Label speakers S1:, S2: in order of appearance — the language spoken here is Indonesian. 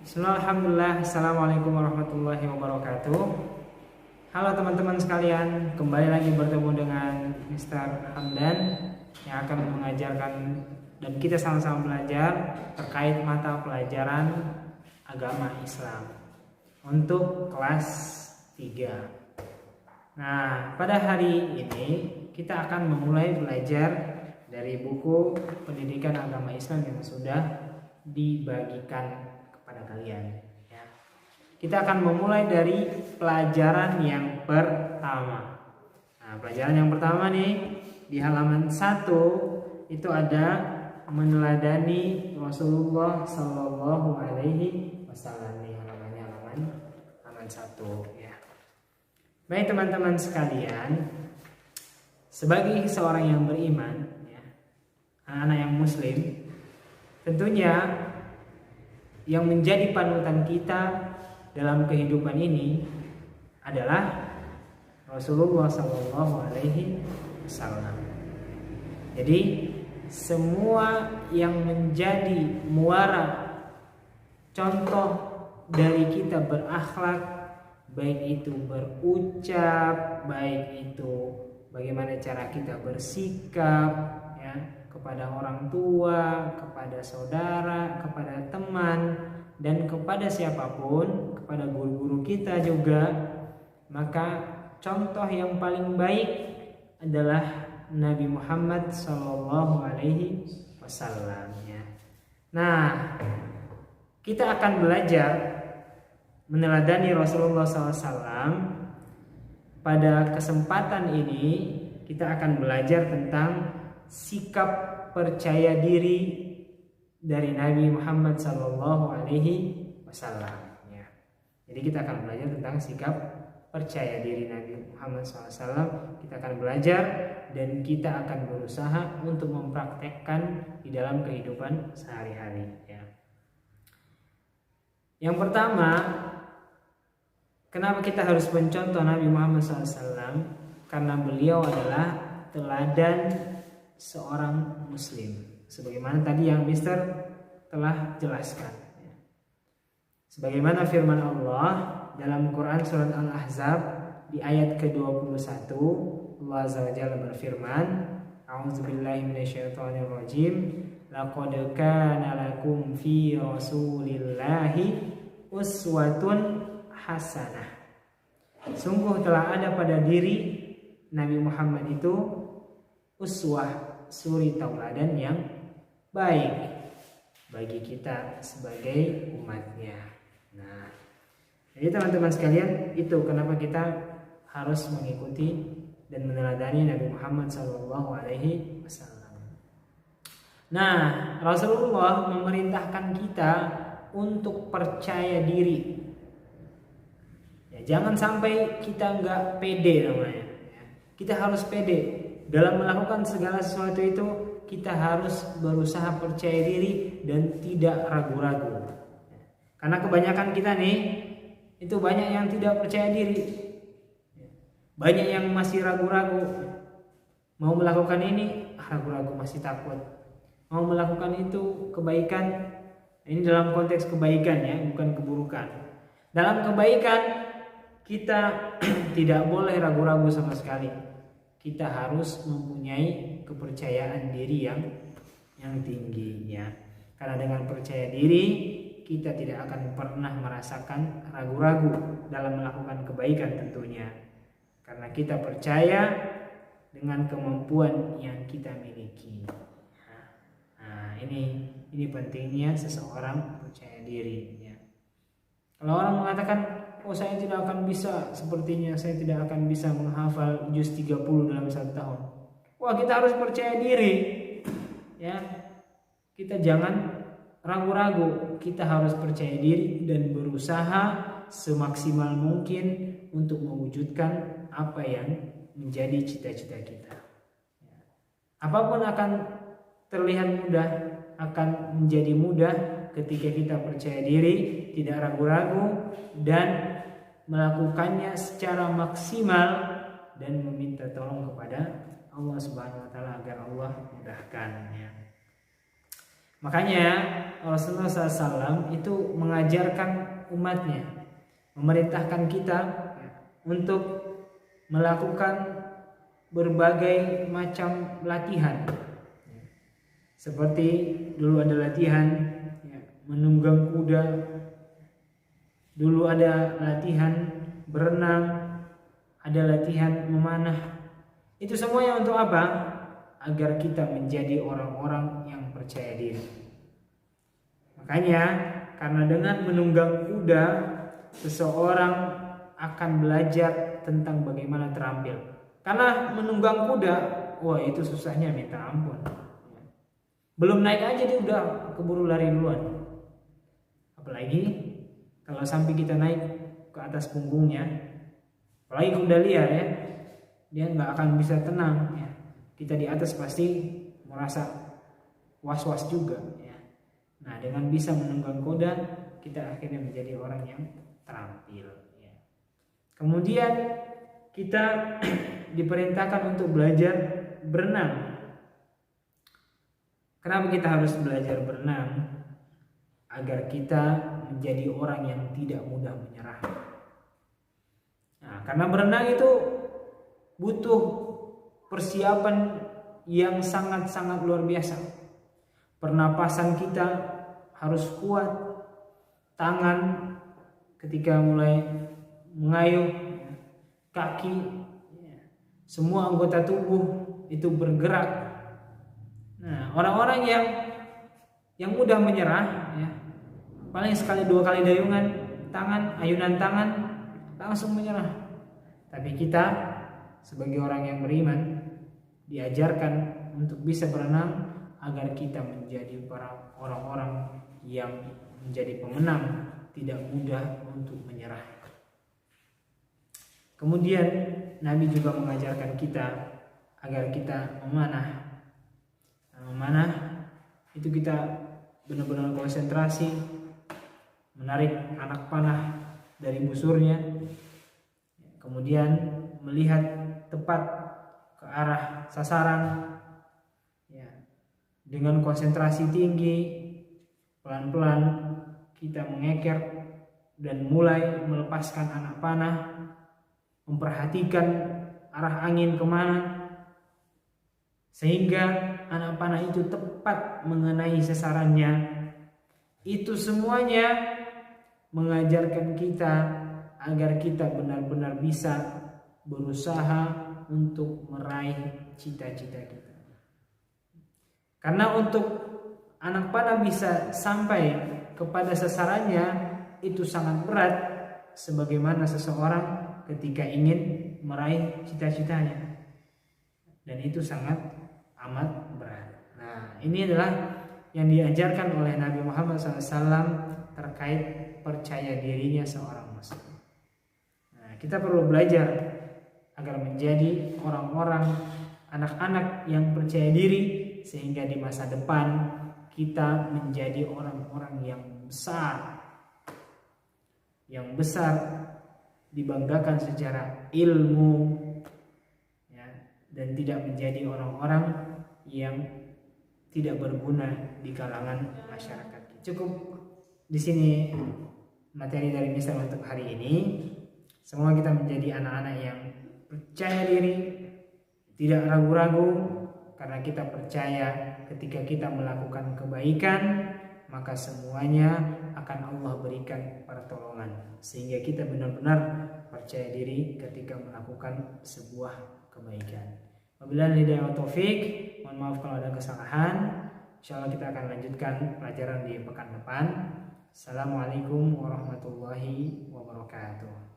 S1: Alhamdulillah, Assalamualaikum warahmatullahi wabarakatuh. Halo teman-teman sekalian, kembali lagi bertemu dengan Mr. Hamdan yang akan mengajarkan dan kita sama-sama belajar terkait mata pelajaran agama Islam untuk kelas 3. Nah, pada hari ini kita akan memulai belajar dari buku pendidikan agama Islam yang sudah dibagikan kepada kalian ya. Kita akan memulai dari pelajaran yang pertama. Nah, pelajaran yang pertama nih di halaman 1 itu ada meneladani Rasulullah Shallallahu Alaihi Wasallam. Nih halaman 1 ya. Baik teman-teman sekalian, sebagai seorang yang beriman ya, anak-anak yang muslim, tentunya yang menjadi panutan kita dalam kehidupan ini adalah Rasulullah Sallallahu Alaihi Wasallam. Jadi semua yang menjadi muara contoh dari kita berakhlak, baik itu berucap, baik itu bagaimana cara kita bersikap ya, kepada orang tua, kepada saudara, kepada teman, dan kepada siapapun, kepada guru-guru kita juga, maka contoh yang paling baik adalah Nabi Muhammad Sallallahu Alaihi Wasallam. Nah, kita akan belajar meneladani Rasulullah SAW. Pada kesempatan ini kita akan belajar tentang sikap percaya diri dari Nabi Muhammad Sallallahu Alaihi Wasallam. Jadi kita akan belajar tentang sikap percaya diri Nabi Muhammad SAW. Kita akan belajar dan kita akan berusaha untuk mempraktekkan di dalam kehidupan sehari-hari. Yang pertama, kenapa kita harus mencontoh Nabi Muhammad SAW? Karena beliau adalah teladan seorang muslim, sebagaimana tadi yang Mister telah jelaskan. Sebagaimana firman Allah dalam Quran surat Al-Ahzab di ayat ke-21, Allah Azza wa Jalla berfirman, A'udzubillahi minasyaitonirrajim, laqad kana lakum fi rasulillahi uswatun hasanah. Sungguh telah ada pada diri Nabi Muhammad itu uswah, suri tauladan yang baik bagi kita sebagai umatnya. Nah, jadi teman-teman sekalian, itu kenapa kita harus mengikuti dan meneladani Nabi Muhammad Sallallahu Alaihi Wasallam. Nah, Rasulullah memerintahkan kita untuk percaya diri. Jangan sampai kita nggak pede namanya. Kita harus pede. Dalam melakukan segala sesuatu itu kita harus berusaha percaya diri dan tidak ragu-ragu. Karena kebanyakan kita nih itu banyak yang tidak percaya diri. Banyak yang masih ragu-ragu. Mau melakukan ini ragu-ragu, masih takut. Mau melakukan itu kebaikan, ini dalam konteks kebaikan ya, bukan keburukan. Dalam kebaikan kita tidak boleh ragu-ragu sama sekali. Kita harus mempunyai kepercayaan diri yang tinggi ya. Karena dengan percaya diri kita tidak akan pernah merasakan ragu-ragu dalam melakukan kebaikan tentunya. Karena kita percaya dengan kemampuan yang kita miliki. Nah, ini pentingnya seseorang percaya diri ya. Kalau orang mengatakan, oh saya tidak akan bisa, sepertinya saya tidak akan bisa menghafal juz 30 dalam 1 tahun. Wah, kita harus percaya diri ya. Kita jangan ragu-ragu, kita harus percaya diri dan berusaha semaksimal mungkin untuk mewujudkan apa yang menjadi cita-cita kita. Apapun akan terlihat mudah, akan menjadi mudah ketika kita percaya diri, tidak ragu-ragu, dan melakukannya secara maksimal dan meminta tolong kepada Allah Subhanahu wa taala agar Allah mudahkan ya. Makanya Rasulullah SAW itu mengajarkan umatnya, memerintahkan kita untuk melakukan berbagai macam latihan. Seperti dulu ada latihan menunggang kuda, dulu ada latihan berenang, ada latihan memanah. Itu semuanya untuk apa? Agar kita menjadi orang-orang yang percaya diri. Makanya karena dengan menunggang kuda seseorang akan belajar tentang bagaimana terampil. Karena menunggang kuda, wah itu susahnya minta ampun. Belum naik aja dia udah keburu lari duluan. Apalagi kalau sampai kita naik ke atas punggungnya, apalagi kuda liar ya, dia nggak akan bisa tenang ya. Kita di atas pasti merasa was-was juga ya. Nah, dengan bisa menunggang kuda, kita akhirnya menjadi orang yang terampil ya. Kemudian kita diperintahkan untuk belajar berenang. Kenapa kita harus belajar berenang? Agar kita menjadi orang yang tidak mudah menyerah. Nah, karena berenang itu butuh persiapan yang sangat-sangat luar biasa. Pernapasan kita harus kuat, tangan ketika mulai mengayuh, kaki, semua anggota tubuh itu bergerak. Nah, orang-orang yang mudah menyerah, ya, paling sekali dua kali dayungan tangan, ayunan tangan langsung menyerah. Tapi kita sebagai orang yang beriman diajarkan untuk bisa berenang agar kita menjadi para orang-orang yang menjadi pemenang, tidak mudah untuk menyerah. Kemudian Nabi juga mengajarkan kita agar kita memanah. Memanah itu kita benar-benar konsentrasi, menarik anak panah dari busurnya, kemudian melihat tepat ke arah sasaran ya. Dengan konsentrasi tinggi, pelan-pelan kita mengeker dan mulai melepaskan anak panah, memperhatikan arah angin kemana, sehingga anak panah itu tepat mengenai sasarannya. Itu semuanya mengajarkan kita agar kita benar-benar bisa berusaha untuk meraih cita-cita kita. Karena untuk anak panah bisa sampai kepada sasarannya itu sangat berat, sebagaimana seseorang ketika ingin meraih cita-citanya, dan itu sangat amat berat. Nah, ini adalah yang diajarkan oleh Nabi Muhammad SAW terkait percaya dirinya seorang muslim. Nah, kita perlu belajar agar menjadi orang-orang, anak-anak yang percaya diri, sehingga di masa depan kita menjadi orang-orang yang besar, dibanggakan secara ilmu ya, dan tidak menjadi orang-orang yang tidak berguna di kalangan masyarakat. Cukup di sini materi dari Mister untuk hari ini. Semoga kita menjadi anak-anak yang percaya diri, tidak ragu-ragu, karena kita percaya ketika kita melakukan kebaikan maka semuanya akan Allah berikan pertolongan, sehingga kita benar-benar percaya diri ketika melakukan sebuah kebaikan. Wabillahi hidayah wa taufik. Mohon maaf kalau ada kesalahan. Insyaallah kita akan lanjutkan pelajaran di pekan depan. Assalamualaikum warahmatullahi wabarakatuh.